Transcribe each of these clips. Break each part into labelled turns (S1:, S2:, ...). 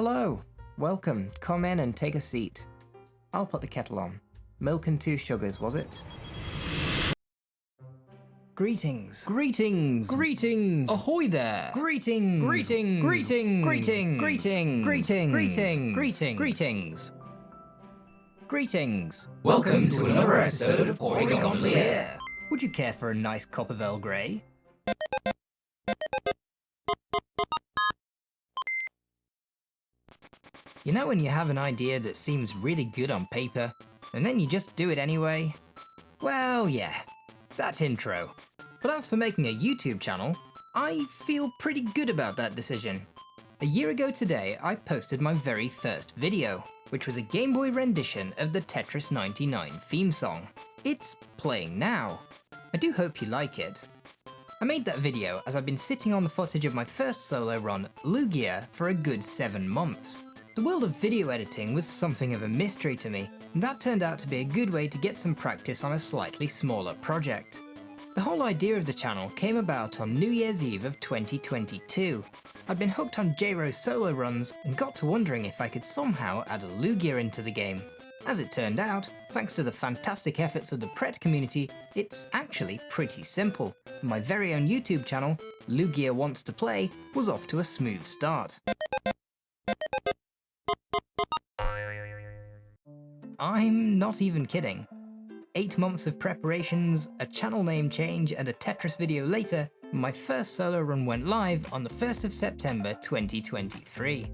S1: Hello, welcome, come in and take a seat. I'll put the kettle on. Milk and 2 sugars, was it? Greetings. Greetings. Greetings. Ahoy there. Greetings. Greetings. Greetings. Greetings. Greetings. Greetings. Greetings. Greetings. Greetings. Greetings. Welcome to another episode of Porygondolier. Would you care for a nice cup of Earl Grey? You know when you have an idea that seems really good on paper, and then you just do it anyway? Well, yeah, that intro. But as for making a YouTube channel, I feel pretty good about that decision. A year ago today, I posted my very first video, which was a Game Boy rendition of the Tetris 99 theme song. It's playing now. I do hope you like it. I made that video as I've been sitting on the footage of my first solo run, Lugia, for a good 7 months. The world of video editing was something of a mystery to me, and that turned out to be a good way to get some practice on a slightly smaller project. The whole idea of the channel came about on New Year's Eve of 2022. I'd been hooked on J-Ro's solo runs and got to wondering if I could somehow add a Lugia into the game. As it turned out, thanks to the fantastic efforts of the Pret community, it's actually pretty simple. My very own YouTube channel, Lugia Wants to Play, was off to a smooth start. I'm not even kidding. 8 months of preparations, a channel name change, and a Tetris video later, my first solo run went live on the 1st of September 2023.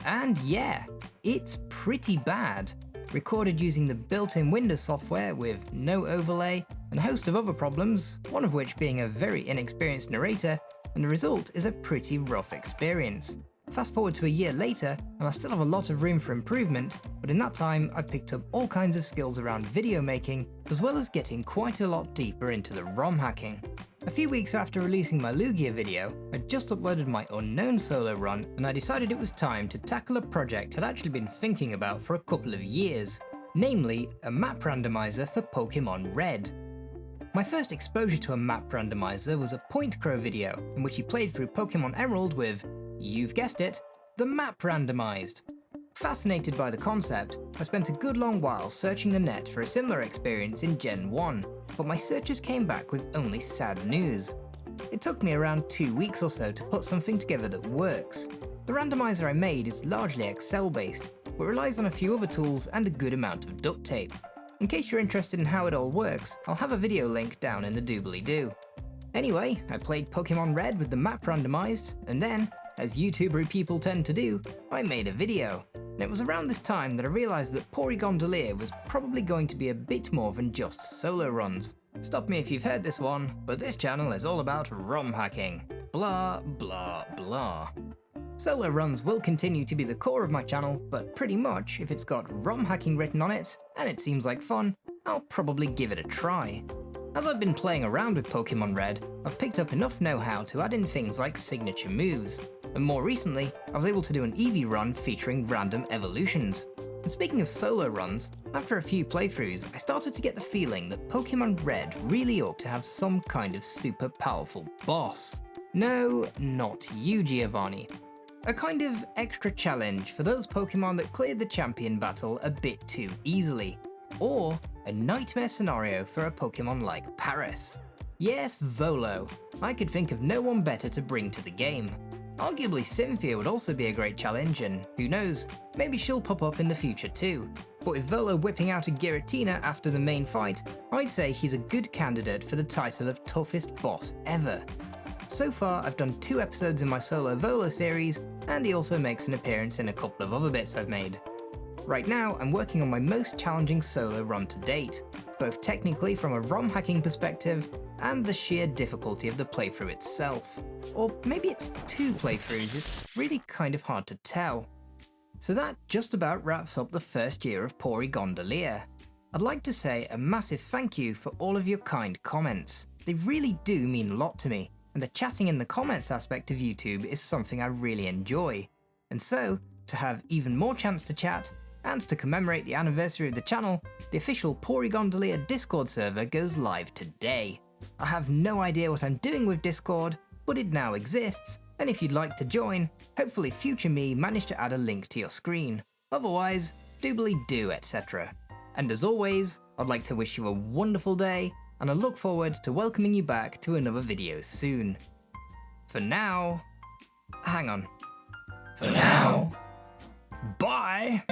S1: And yeah, it's pretty bad. Recorded using the built-in Windows software with no overlay and a host of other problems, one of which being a very inexperienced narrator, and the result is a pretty rough experience. Fast forward to a year later, and I still have a lot of room for improvement, but in that time I've picked up all kinds of skills around video making, as well as getting quite a lot deeper into the ROM hacking. A few weeks after releasing my Lugia video, I'd just uploaded my Unknown solo run, and I decided it was time to tackle a project I'd actually been thinking about for a couple of years, namely a map randomizer for Pokemon Red. My first exposure to a map randomizer was a Point Crow video, in which he played through Pokemon Emerald with, you've guessed it, the map randomized. Fascinated by the concept, I spent a good long while searching the net for a similar experience in Gen 1, but my searches came back with only sad news. It took me around 2 weeks or so to put something together that works. The randomizer I made is largely Excel based, but relies on a few other tools and a good amount of duct tape. In case you're interested in how it all works, I'll have a video link down in the doobly-doo. Anyway, I played Pokemon Red with the map randomized, and then, as YouTuber people tend to do, I made a video. And it was around this time that I realised that Porygondolier was probably going to be a bit more than just solo runs. Stop me if you've heard this one, but this channel is all about ROM hacking. Blah, blah, blah. Solo runs will continue to be the core of my channel, but pretty much if it's got ROM hacking written on it, and it seems like fun, I'll probably give it a try. As I've been playing around with Pokemon Red, I've picked up enough know-how to add in things like signature moves, and more recently, I was able to do an Eevee run featuring random evolutions. And speaking of solo runs, after a few playthroughs, I started to get the feeling that Pokemon Red really ought to have some kind of super powerful boss. No, not you, Giovanni. A kind of extra challenge for those Pokemon that cleared the champion battle a bit too easily. Or a nightmare scenario for a Pokemon like Paris. Yes, Volo. I could think of no one better to bring to the game. Arguably Cynthia would also be a great challenge, and who knows, maybe she'll pop up in the future too. But with Volo whipping out a Giratina after the main fight, I'd say he's a good candidate for the title of toughest boss ever. So far, I've done 2 episodes in my solo Volo series, and he also makes an appearance in a couple of other bits I've made. Right now, I'm working on my most challenging solo run to date, both technically from a ROM hacking perspective and the sheer difficulty of the playthrough itself. Or maybe it's 2 playthroughs, it's really kind of hard to tell. So that just about wraps up the first year of Porygondolier. I'd like to say a massive thank you for all of your kind comments. They really do mean a lot to me, and the chatting in the comments aspect of YouTube is something I really enjoy. And so, to have even more chance to chat, and to commemorate the anniversary of the channel, the official Porygondolier Discord server goes live today. I have no idea what I'm doing with Discord, but it now exists, And if you'd like to join, hopefully future me managed to add a link to your screen. Otherwise, doobly-doo, etc. And as always, I'd like to wish you a wonderful day, and I look forward to welcoming you back to another video soon. For now... hang on. For now... bye!